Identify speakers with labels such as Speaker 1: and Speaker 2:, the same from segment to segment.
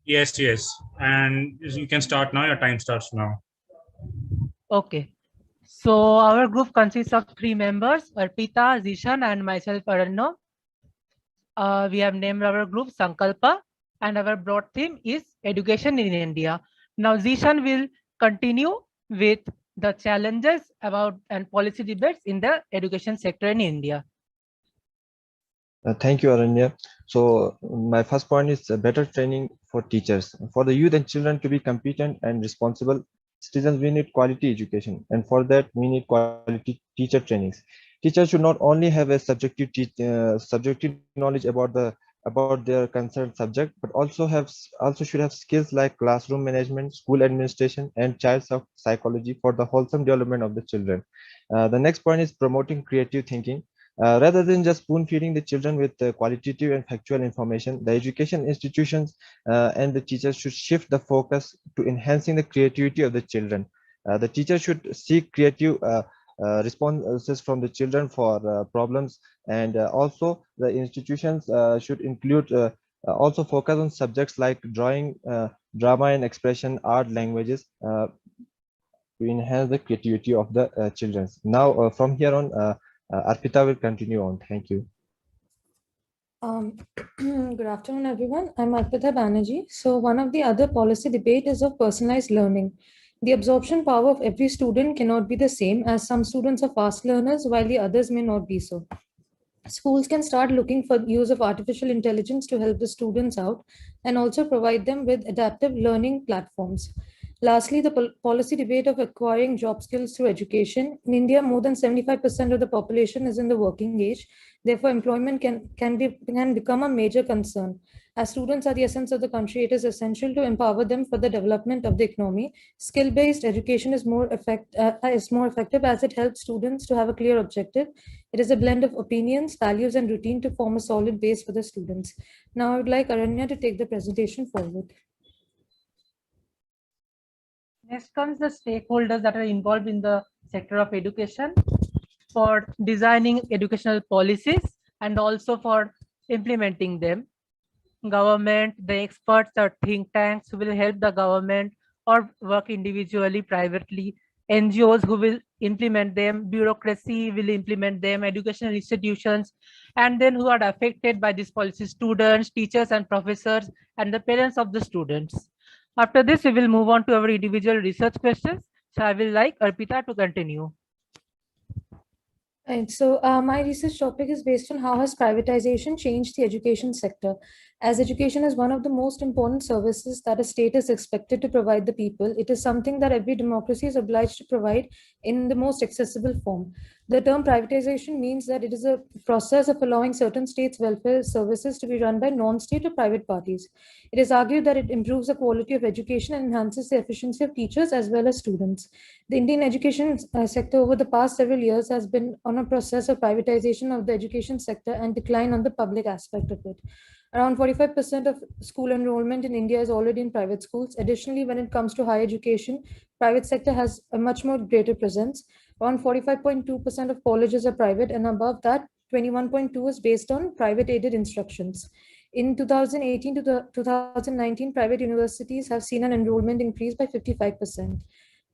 Speaker 1: Yes, yes. And you can start now. Your time starts now.
Speaker 2: Okay. So our group consists of three members, Arpita, Zishan, and myself, Aranya. We have named our group Sankalpa, and our broad theme is education in India. Now, Zishan will continue with the challenges about and policy debates in the education sector in India.
Speaker 3: Thank you, Aranya. So my first point is better training for teachers. For the youth and children to be competent and responsible citizens, we need quality education, and for that we need quality teacher trainings. Teachers should not only have a subjective knowledge about their concerned subject, but also should have skills like classroom management, school administration, and child psychology for the wholesome development of the children. The next point is promoting creative thinking. Rather than just spoon feeding the children with qualitative and factual information, the education institutions and the teachers should shift the focus to enhancing the creativity of the children. The teacher should seek creative responses from the children for problems, and also the institutions should include also focus on subjects like drawing, drama and expression, art, languages, to enhance the creativity of the children. Now, from here on, Arpita will continue on. Thank you.
Speaker 4: Good afternoon, everyone. I'm Arpita Banerjee. So, one of the other policy debate is of personalized learning. The absorption power of every student cannot be the same, as some students are fast learners while the others may not be so. Schools can start looking for use of artificial intelligence to help the students out and also provide them with adaptive learning platforms. Lastly, the policy debate of acquiring job skills through education. In India, more than 75% of the population is in the working age. Therefore, employment can become a major concern. As students are the essence of the country, it is essential to empower them for the development of the economy. Skill-based education is more effective as it helps students to have a clear objective. It is a blend of opinions, values, and routine to form a solid base for the students. Now, I would like Aranya to take the presentation forward.
Speaker 2: Next comes the stakeholders that are involved in the sector of education for designing educational policies and also for implementing them. Government, the experts or think tanks who will help the government or work individually, privately, NGOs who will implement them, bureaucracy will implement them, educational institutions, and then who are affected by this policy, students, teachers and professors, and the parents of the students. After this, we will move on to our individual research questions. So I will like Arpita to continue.
Speaker 4: Right. So my research topic is based on how has privatization changed the education sector. As education is one of the most important services that a state is expected to provide the people, it is something that every democracy is obliged to provide in the most accessible form. The term privatization means that it is a process of allowing certain states' welfare services to be run by non-state or private parties. It is argued that it improves the quality of education and enhances the efficiency of teachers as well as students. The Indian education sector over the past several years has been on a process of privatization of the education sector and decline on the public aspect of it. Around 45% of school enrollment in India is already in private schools. Additionally, when it comes to higher education, private sector has a much more greater presence. Around 45.2% of colleges are private, and above that, 21.2 is based on private aided instructions. In 2018 to 2019, private universities have seen an enrollment increase by 55%.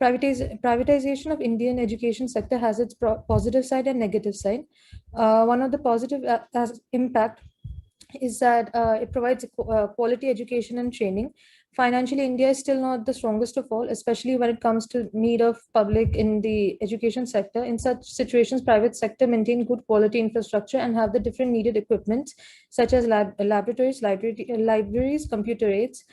Speaker 4: Privatization of Indian education sector has its positive side and negative side. One of the positive impact is that it provides quality education and training. Financially, India is still not the strongest of all, especially when it comes to need of public in the education sector. In such situations, private sector maintain good quality infrastructure and have the different needed equipment, such as laboratories, libraries, computer aids.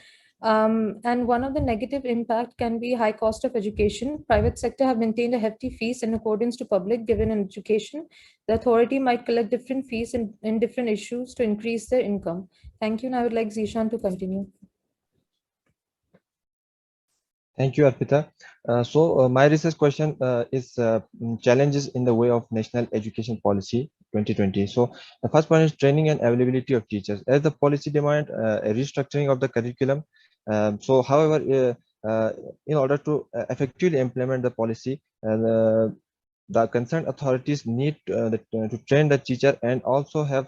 Speaker 4: And one of the negative impact can be high cost of education. Private sector have maintained a hefty fees in accordance to public given in education. The authority might collect different fees in different issues to increase their income. Thank you. And I would like Zishan to continue.
Speaker 3: Thank you, Arpita. My research question is challenges in the way of national education policy 2020. So the first one is training and availability of teachers. As the policy demand a restructuring of the curriculum. However, in order to effectively implement the policy, the concerned authorities need to train the teacher and also have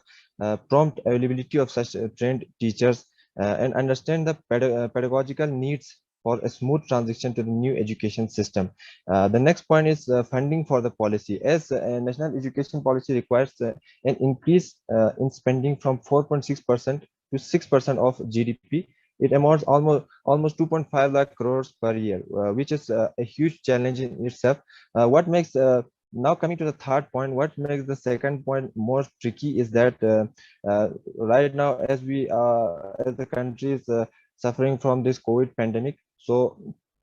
Speaker 3: prompt availability of such trained teachers. and understand the pedagogical needs for a smooth transition to the new education system. The next point is funding for the policy. As national education policy requires an increase in spending from 4.6% to 6% of GDP, it amounts almost 2.5 lakh crores per year, which is a huge challenge in itself. What makes Now coming to the third point, what makes the second point more tricky is that right now, as the country is suffering from this COVID pandemic, so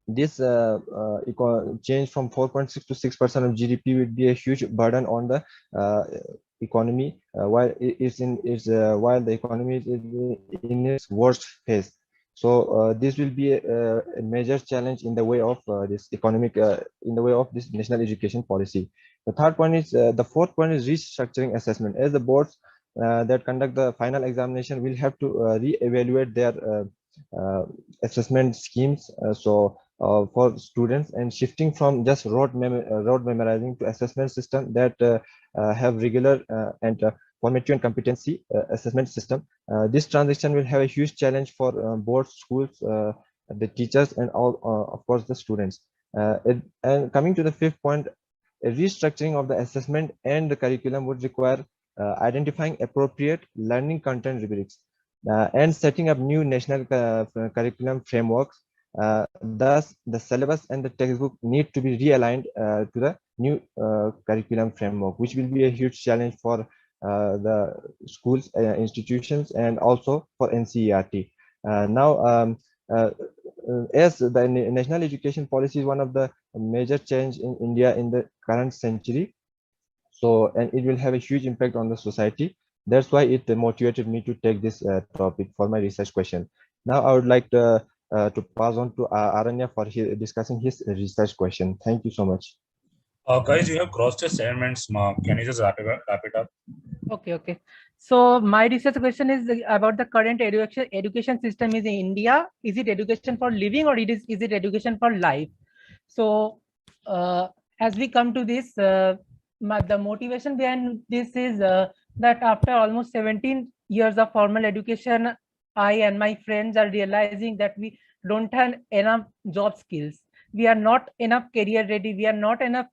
Speaker 3: this change from 4.6 to 6% of GDP would be a huge burden on the economy while while the economy is in its worst phase. So this will be a major challenge in the way of this economic in the way of this national education policy. The third point is the fourth point is restructuring assessment. As the boards that conduct the final examination will have to re-evaluate their assessment schemes. For students, and shifting from just rote memorizing to assessment system that have regular and formative and competency assessment system. This transition will have a huge challenge for both schools, the teachers, and all, of course, the students. And coming to the fifth point, a restructuring of the assessment and the curriculum would require identifying appropriate learning content rubrics and setting up new national curriculum frameworks. Thus, the syllabus and the textbook need to be realigned to the new curriculum framework, which will be a huge challenge for the schools, institutions, and also for NCERT. As the national education policy is one of the major change in India in the current century, so and it will have a huge impact on the society. That's why it motivated me to take this topic for my research question. Now I would like to pass on to Aranya for discussing his research question. Thank you so much.
Speaker 1: Guys, you have crossed the 7 minutes mark. Can you just wrap it up?
Speaker 2: Okay. So my research question is about the current education system is in India. Is it education for living, or is it education for life? So as we come to this, the motivation behind this is that after almost 17 years of formal education, I and my friends are realizing that we don't have enough job skills. We are not enough career ready. We are not enough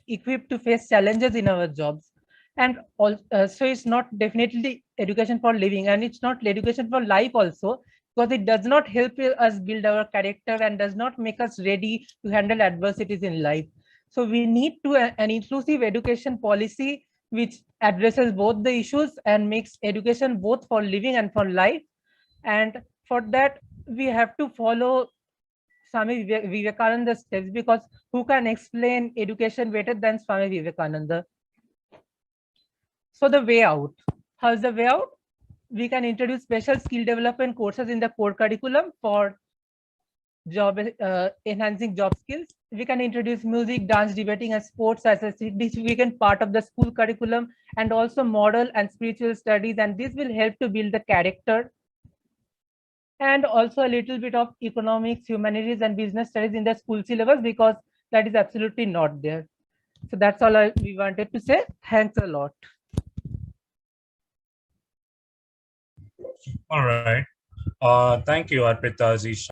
Speaker 2: equipped to face challenges in our jobs. And so it's not definitely education for living, and it's not education for life also, because it does not help us build our character and does not make us ready to handle adversities in life. So we need to an inclusive education policy which addresses both the issues and makes education both for living and for life. And for that, we have to follow Swami Vivekananda's steps, because who can explain education better than Swami Vivekananda? So the way out. How is the way out? We can introduce special skill development courses in the core curriculum for job enhancing job skills. We can introduce music, dance, debating, and sports as a significant part of the school curriculum, and also moral and spiritual studies, and this will help to build the character. And also a little bit of economics, humanities, and business studies in the school syllabus, because that is absolutely not there. So that's all we wanted to say. Thanks a lot.
Speaker 1: All right. Thank you, Arpita, Zisha.